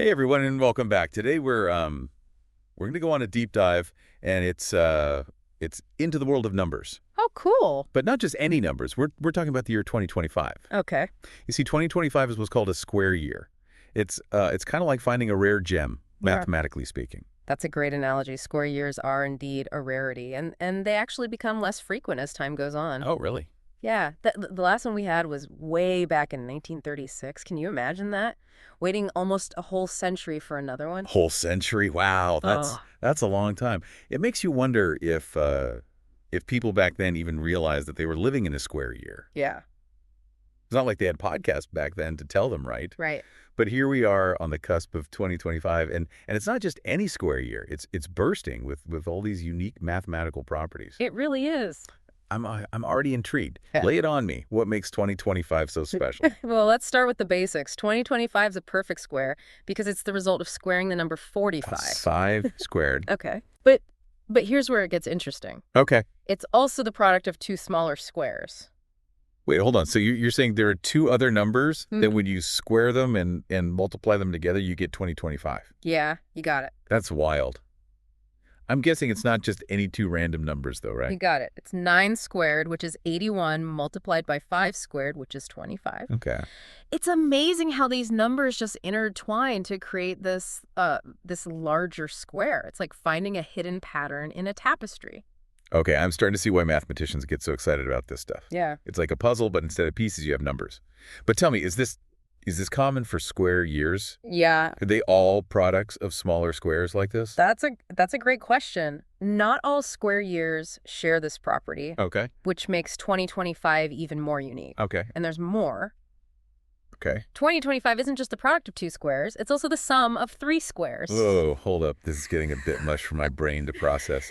Hey everyone, and welcome back. Today we're going to go on a deep dive, and it's into the world of numbers, Oh, cool. but not just any numbers. We're talking about the year 2025. Okay. You see, 2025 is what's called a square year. It's kind of like finding a rare gem, Yeah. mathematically speaking. That's a great analogy. Square years are indeed a rarity, and they actually become less frequent as time goes on. Oh, really? Yeah, the last one we had was way back in 1936. Can you imagine that? Waiting almost a whole century for another one? Whole century? Wow, that's Oh, that's a long time. It makes you wonder if people back then even realized that they were living in a square year. yeah, It's not like they had podcasts back then to tell them, right? right. But here we are on the cusp of 2025, and it's not just any square year. It's bursting with all these unique mathematical properties. It really is. I'm already intrigued. Yeah. Lay it on me. What makes 2025 so special? Well, let's start with the basics. 2025 is a perfect square because it's the result of squaring the number 45. 5 squared. Okay. But here's where it gets interesting. Okay. It's also the product of two smaller squares. Wait, hold on. So you're saying there are two other numbers that Mhm. when you square them and multiply them together, you get 2025. Yeah, you got it. That's wild. I'm guessing it's not just any two random numbers, though, You right? got it. It's 9 squared, which is 81, multiplied by 5 squared, which is 25. Okay. It's amazing how these numbers just intertwine to create this larger square. It's like finding a hidden pattern in a tapestry. Okay, I'm starting to see why mathematicians get so excited about this stuff. Yeah. It's like a puzzle, but instead of pieces, you have numbers. But tell me, is this common for square years? Yeah, Are they all products of smaller squares like this? that's a great question. Not all square years share this property, Okay. which makes 2025 even more unique. Okay. And there's more. Okay. 2025 isn't just the product of two squares, it's also the sum of three squares. Whoa, hold up. This is getting a bit much for my brain to process.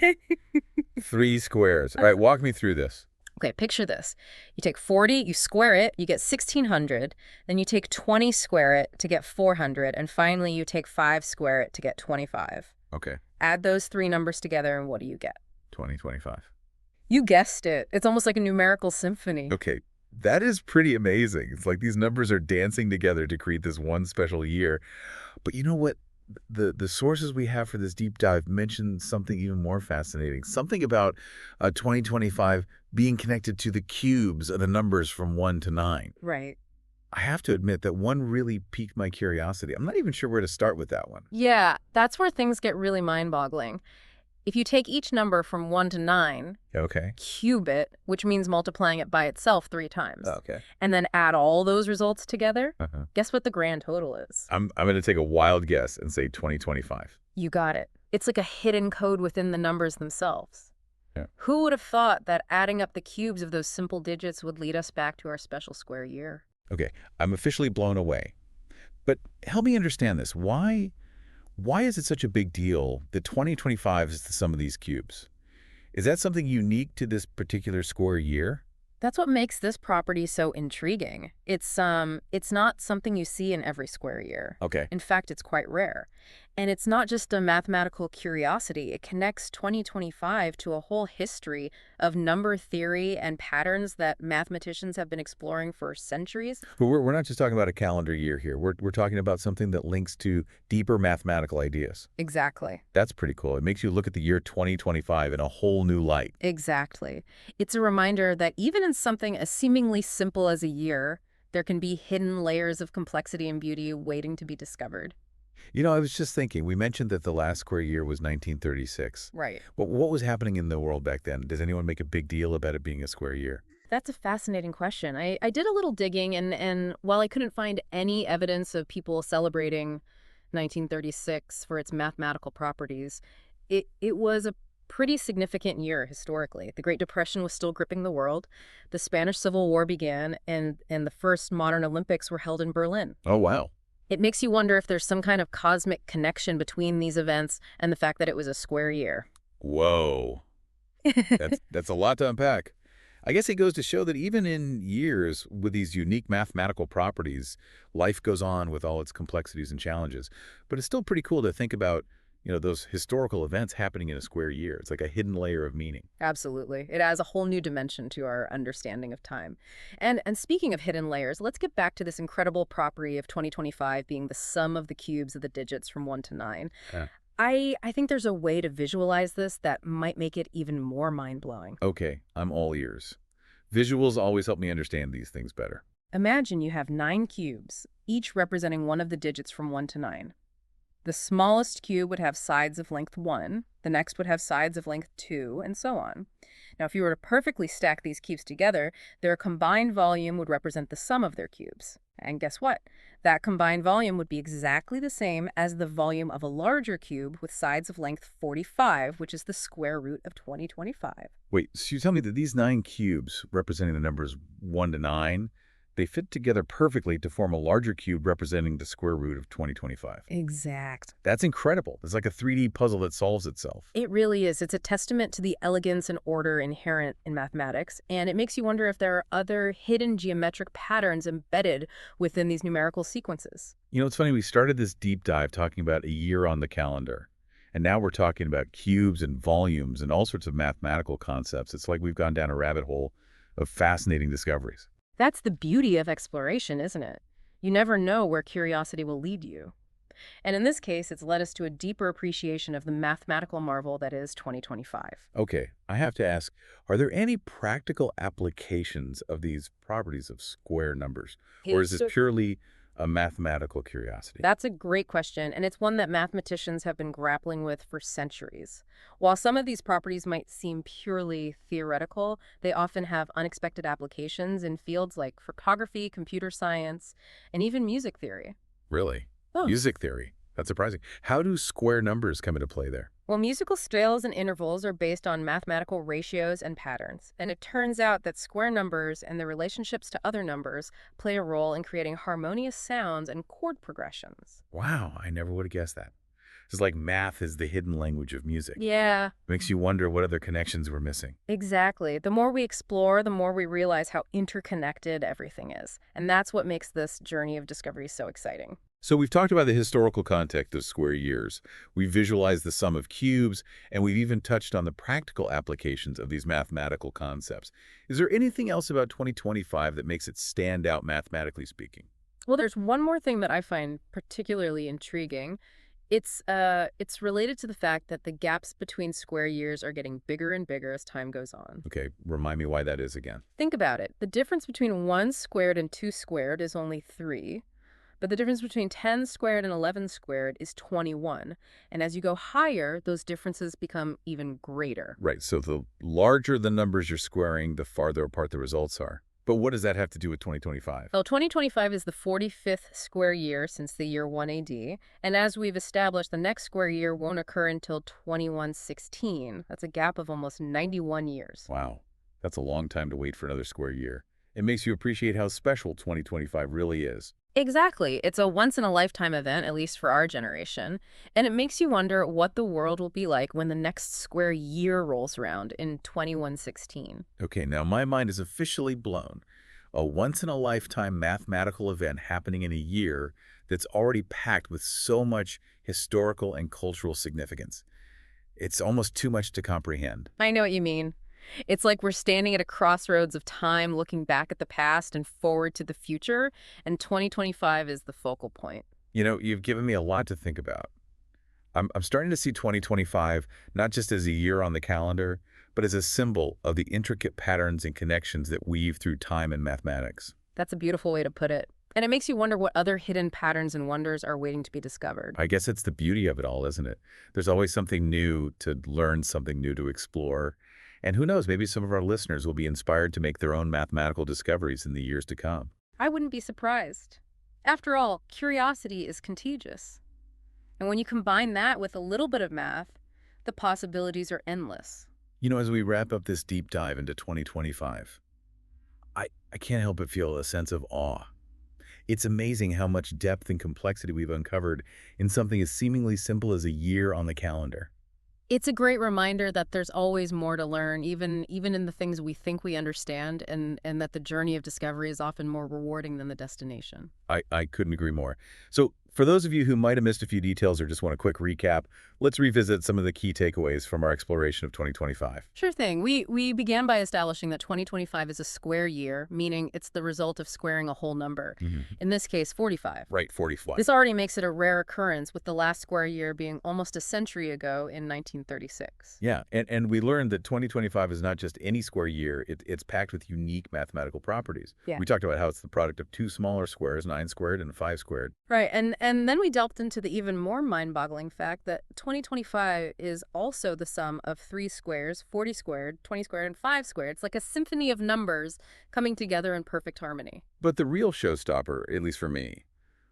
3 squares. All right, walk me through this. Okay, picture this. You take 40, you square it, you get 1600. Then you take 20, square it to get 400. And finally, you take 5, square it to get 25. Okay. Add those three numbers together, and what do you get? 2025. You guessed it. It's almost like a numerical symphony. Okay. That is pretty amazing. It's like these numbers are dancing together to create this one special year. But you know what? The sources we have for this deep dive mention something even more fascinating. Something about 2025 being connected to the cubes of the numbers from 1 to 9. Right. I have to admit that one really piqued my curiosity. I'm not even sure where to start with that one. Yeah, that's where things get really mind-boggling. If you take each number from 1 to 9, Okay. cube it, which means multiplying it by itself 3 times, Okay. and then add all those results together, Uh-huh. guess what the grand total is? I'm going to take a wild guess and say 2025. You got it. It's like a hidden code within the numbers themselves. Yeah. Who would have thought that adding up the cubes of those simple digits would lead us back to our special square year? Okay, I'm officially blown away. But help me understand this. Why is it such a big deal that 2025 is the sum of these cubes? Is that something unique to this particular square year? That's what makes this property so intriguing. It's not something you see in every square year. Okay. In fact, it's quite rare. And it's not just a mathematical curiosity. It connects 2025 to a whole history of number theory and patterns that mathematicians have been exploring for centuries. But we're not just talking about a calendar year here. We're talking about something that links to deeper mathematical ideas. Exactly. That's pretty cool. It makes you look at the year 2025 in a whole new light. Exactly. It's a reminder that even in something as seemingly simple as a year, there can be hidden layers of complexity and beauty waiting to be discovered. You know, I was just thinking, we mentioned that the last square year was 1936. Right. But what was happening in the world back then? Does anyone make a big deal about it being a square year? That's a fascinating question. I did a little digging, and while I couldn't find any evidence of people celebrating 1936 for its mathematical properties, it was a pretty significant year historically. The Great Depression was still gripping the world. The Spanish Civil War began, and the first modern Olympics were held in Berlin. Oh, wow. It makes you wonder if there's some kind of cosmic connection between these events and the fact that it was a square year. Whoa. That's a lot to unpack. I guess it goes to show that even in years with these unique mathematical properties, life goes on with all its complexities and challenges. But it's still pretty cool to think about those historical events happening in a square year. It's like a hidden layer of meaning. Absolutely. It adds a whole new dimension to our understanding of time. And speaking of hidden layers, let's get back to this incredible property of 2025 being the sum of the cubes of the digits from 1 to 9. Yeah. I think there's a way to visualize this that might make it even more mind-blowing. Okay, I'm all ears. Visuals always help me understand these things better. Imagine you have 9 cubes, each representing one of the digits from 1 to 9. The smallest cube would have sides of length 1, the next would have sides of length 2, and so on. Now, if you were to perfectly stack these cubes together, their combined volume would represent the sum of their cubes. And guess what? That combined volume would be exactly the same as the volume of a larger cube with sides of length 45, which is the square root of 2025. Wait, so you tell me that these 9 cubes representing the numbers 1 to 9, they fit together perfectly to form a larger cube representing the square root of 2025. Exact. That's incredible. It's like a 3D puzzle that solves itself. It really is. It's a testament to the elegance and order inherent in mathematics, and it makes you wonder if there are other hidden geometric patterns embedded within these numerical sequences. It's funny, we started this deep dive talking about a year on the calendar, and now we're talking about cubes and volumes and all sorts of mathematical concepts. It's like we've gone down a rabbit hole of fascinating discoveries. That's the beauty of exploration, isn't it? You never know where curiosity will lead you. And in this case, it's led us to a deeper appreciation of the mathematical marvel that is 2025. Okay, I have to ask, are there any practical applications of these properties of square numbers? Or is this purely a mathematical curiosity? That's a great question, and it's one that mathematicians have been grappling with for centuries. While some of these properties might seem purely theoretical, they often have unexpected applications in fields like photography, computer science, and even music theory. Really? Oh. Music theory. That's surprising. How do square numbers come into play there? Well, musical scales and intervals are based on mathematical ratios and patterns, and it turns out that square numbers and their relationships to other numbers play a role in creating harmonious sounds and chord progressions. Wow, I never would have guessed that. It's like math is the hidden language of music. Yeah, Makes you wonder what other connections we're missing. exactly. The more we explore, the more we realize how interconnected everything is. And that's what makes this journey of discovery so exciting. So we've talked about the historical context of square years. We've visualized the sum of cubes, and we've even touched on the practical applications of these mathematical concepts. Is there anything else about 2025 that makes it stand out mathematically speaking? Well, there's one more thing that I find particularly intriguing. It's related to the fact that the gaps between square years are getting bigger and bigger as time goes on. Okay, remind me why that is again. Think about it. The difference between 1 squared and 2 squared is only 3, but the difference between 10 squared and 11 squared is 21. And as you go higher, those differences become even greater. Right, so the larger the numbers you're squaring, the farther apart the results are. But what does that have to do with 2025? Well, 2025 is the 45th square year since the year 1 AD, and as we've established, the next square year won't occur until 2116. That's a gap of almost 91 years. Wow, that's a long time to wait for another square year. It makes you appreciate how special 2025 really is. Exactly. It's a once-in-a-lifetime event, at least for our generation, and it makes you wonder what the world will be like when the next square year rolls around in 2116. Okay, now my mind is officially blown. A once-in-a-lifetime mathematical event happening in a year that's already packed with so much historical and cultural significance. It's almost too much to comprehend. I know what you mean. It's like we're standing at a crossroads of time, looking back at the past and forward to the future, and 2025 is the focal point. You've given me a lot to think about. I'm starting to see 2025 not just as a year on the calendar, but as a symbol of the intricate patterns and connections that weave through time and mathematics. That's a beautiful way to put it. And it makes you wonder what other hidden patterns and wonders are waiting to be discovered. I guess it's the beauty of it all, isn't it? There's always something new to learn, something new to explore. And who knows, maybe some of our listeners will be inspired to make their own mathematical discoveries in the years to come. I wouldn't be surprised. After all, curiosity is contagious. And when you combine that with a little bit of math, the possibilities are endless. As we wrap up this deep dive into 2025, I can't help but feel a sense of awe. It's amazing how much depth and complexity we've uncovered in something as seemingly simple as a year on the calendar. It's a great reminder that there's always more to learn, even in the things we think we understand, and that the journey of discovery is often more rewarding than the destination. I couldn't agree more. So For those of you who might have missed a few details or just want a quick recap, let's revisit some of the key takeaways from our exploration of 2025. Sure thing. We began by establishing that 2025 is a square year, meaning it's the result of squaring a whole number. In this case, 45. Right, 45. This already makes it a rare occurrence, with the last square year being almost a century ago in 1936. Yeah, and we learned that 2025 is not just any square year, it's packed with unique mathematical properties. Yeah. We talked about how it's the product of two smaller squares, 9 squared and 5 squared. Right, and then we delved into the even more mind-boggling fact that 2025 is also the sum of 3 squares, 40 squared, 20 squared, and 5 squared. It's like a symphony of numbers coming together in perfect harmony. But the real showstopper, at least for me,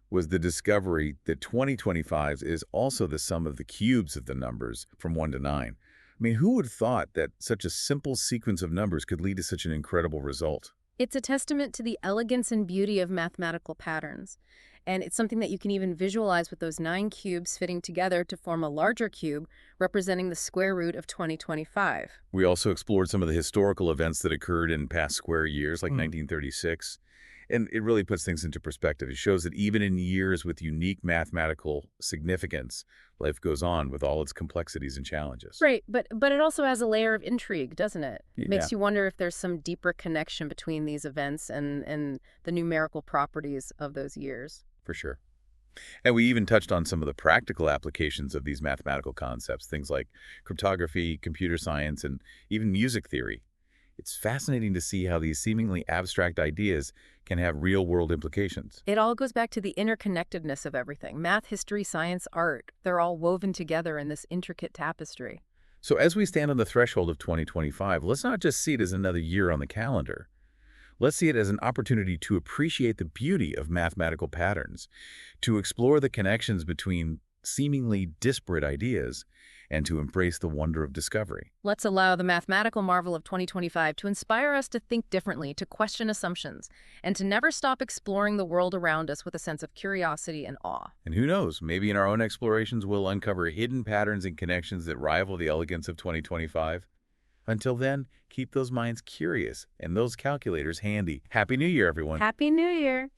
was the discovery that 2025 is also the sum of the cubes of the numbers from 1 to 9. I mean, who would have thought that such a simple sequence of numbers could lead to such an incredible result? It's a testament to the elegance and beauty of mathematical patterns. And it's something that you can even visualize with those 9 cubes fitting together to form a larger cube representing the square root of 2025. We also explored some of the historical events that occurred in past square years, like 1936. And it really puts things into perspective. It shows that even in years with unique mathematical significance, life goes on with all its complexities and challenges. Right, but it also has a layer of intrigue, doesn't it? Yeah. Makes you wonder if there's some deeper connection between these events and the numerical properties of those years. For sure. And we even touched on some of the practical applications of these mathematical concepts, things like cryptography, computer science, and even music theory. It's fascinating to see how these seemingly abstract ideas can have real-world implications. It all goes back to the interconnectedness of everything. Math, history, science, art. They're all woven together in this intricate tapestry. So as we stand on the threshold of 2025, let's not just see it as another year on the calendar. Let's see it as an opportunity to appreciate the beauty of mathematical patterns, to explore the connections between seemingly disparate ideas, and to embrace the wonder of discovery. Let's allow the mathematical marvel of 2025 to inspire us to think differently, to question assumptions, and to never stop exploring the world around us with a sense of curiosity and awe. And who knows, maybe in our own explorations we'll uncover hidden patterns and connections that rival the elegance of 2025. Until then, keep those minds curious and those calculators handy. Happy New Year, everyone. Happy New Year!